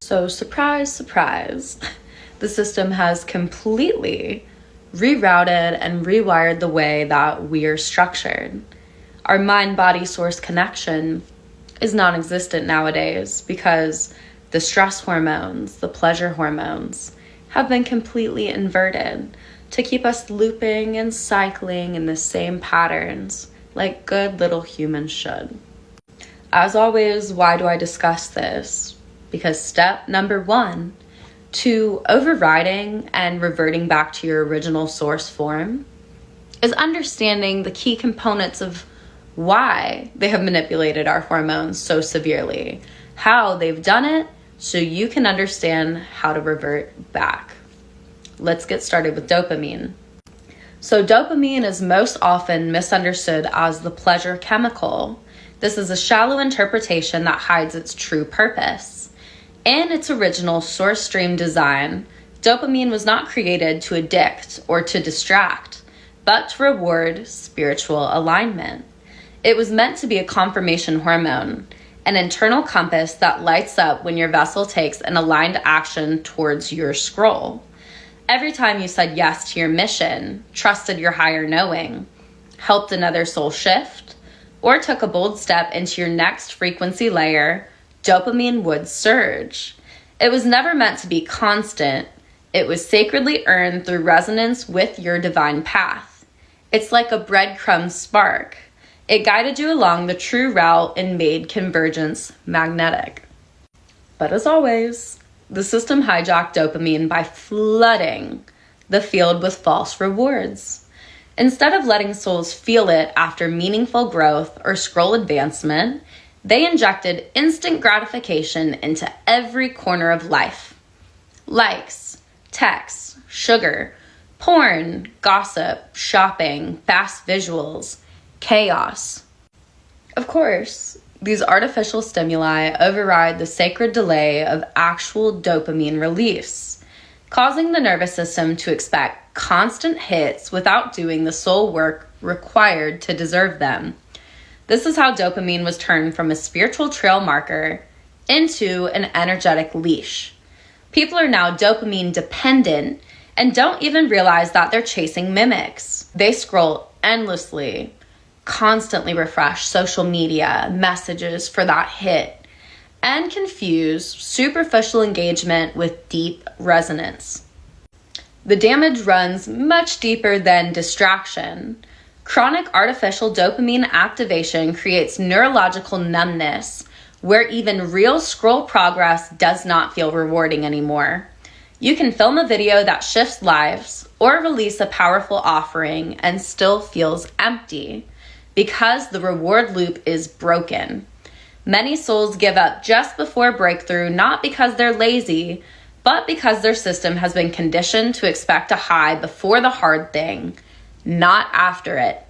So surprise, surprise, the system has completely rerouted and rewired the way that we're structured. Our mind-body source connection is non-existent nowadays because the stress hormones, the pleasure hormones, have been completely inverted to keep us looping and cycling in the same patterns like good little humans should. As always, why do I discuss this? Because step number 1 to overriding and reverting back to your original source form is understanding the key components of why they have manipulated our hormones so severely, how they've done it, so you can understand how to revert back. Let's get started with dopamine. So dopamine is most often misunderstood as the pleasure chemical. This is a shallow interpretation that hides its true purpose. In its original source stream design, dopamine was not created to addict or to distract, but to reward spiritual alignment. It was meant to be a confirmation hormone, an internal compass that lights up when your vessel takes an aligned action towards your scroll. Every time you said yes to your mission, trusted your higher knowing, helped another soul shift, or took a bold step into your next frequency layer, dopamine would surge. It was never meant to be constant. It was sacredly earned through resonance with your divine path. It's like a breadcrumb spark. It guided you along the true route and made convergence magnetic. But as always, the system hijacked dopamine by flooding the field with false rewards. Instead of letting souls feel it after meaningful growth or scroll advancement, they injected instant gratification into every corner of life. Likes, texts, sugar, porn, gossip, shopping, fast visuals, chaos. Of course, these artificial stimuli override the sacred delay of actual dopamine release, causing the nervous system to expect constant hits without doing the soul work required to deserve them. This is how dopamine was turned from a spiritual trail marker into an energetic leash. People are now dopamine dependent and don't even realize that they're chasing mimics. They scroll endlessly, constantly refresh social media messages for that hit, and confuse superficial engagement with deep resonance. The damage runs much deeper than distraction. Chronic artificial dopamine activation creates neurological numbness, where even real scroll progress does not feel rewarding anymore. You can film a video that shifts lives or release a powerful offering and still feels empty because the reward loop is broken. Many souls give up just before breakthrough, not because they're lazy, but because their system has been conditioned to expect a high before the hard thing, not after it.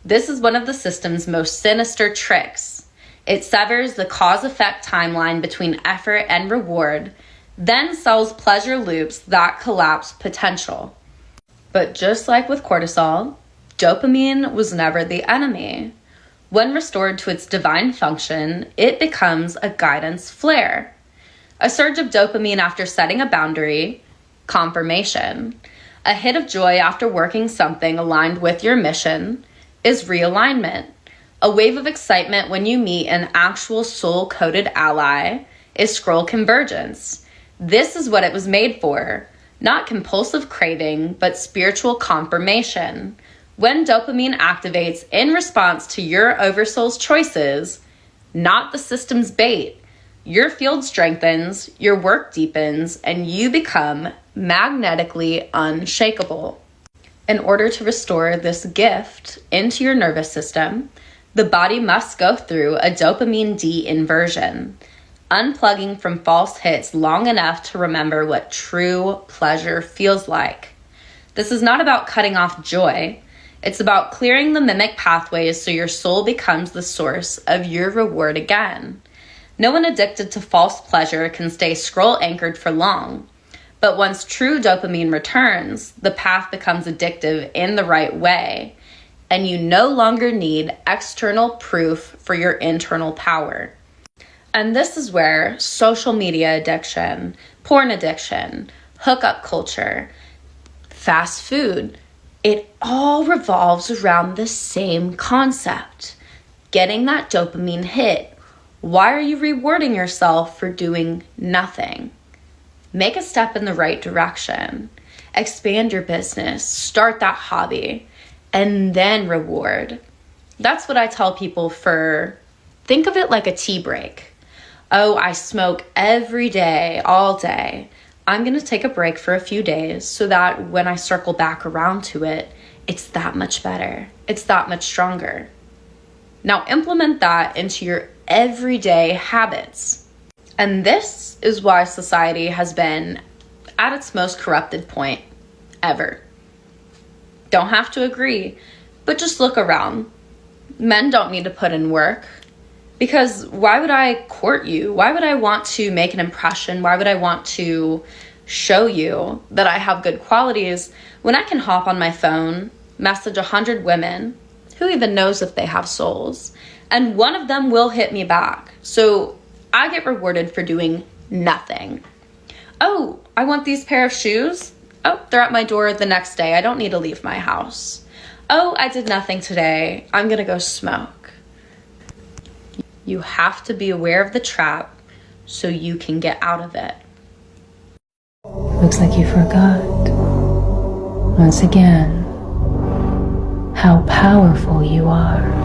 This is one of the system's most sinister tricks. It severs the cause-effect timeline between effort and reward, then sells pleasure loops that collapse potential. But just like with cortisol, dopamine was never the enemy. When restored to its divine function, it becomes a guidance flare. A surge of dopamine after setting a boundary, confirmation. A hit of joy after working something aligned with your mission is realignment. A wave of excitement when you meet an actual soul-coded ally is scroll convergence. This is what it was made for. Not compulsive craving, but spiritual confirmation. When dopamine activates in response to your oversoul's choices, not the system's bait, your field strengthens, your work deepens, and you become magnetically unshakable. In order to restore this gift into your nervous system, the body must go through a dopamine de-inversion, unplugging from false hits long enough to remember what true pleasure feels like. This is not about cutting off joy. It's about clearing the mimic pathways so your soul becomes the source of your reward again. No one addicted to false pleasure can stay scroll anchored for long. But once true dopamine returns, the path becomes addictive in the right way, and you no longer need external proof for your internal power. And this is where social media addiction, porn addiction, hookup culture, fast food, it all revolves around the same concept. Getting that dopamine hit. Why are you rewarding yourself for doing nothing? Make a step in the right direction. Expand your business. Start that hobby. And then reward. That's what I tell people think of it like a tea break. Oh, I smoke every day, all day. I'm going to take a break for a few days so that when I circle back around to it, it's that much better. It's that much stronger. Now implement that into your everyday habits. And this is why society has been at its most corrupted point ever. Don't have to agree, but just look around. Men don't need to put in work. Because why would I court you? Why would I want to make an impression? Why would I want to show you that I have good qualities when I can hop on my phone, message 100 women, who even knows if they have souls, and one of them will hit me back. So I get rewarded for doing nothing. Oh, I want these pair of shoes. Oh, they're at my door the next day. I don't need to leave my house. Oh, I did nothing today. I'm gonna go smoke. You have to be aware of the trap so you can get out of it. Looks like you forgot, once again, how powerful you are.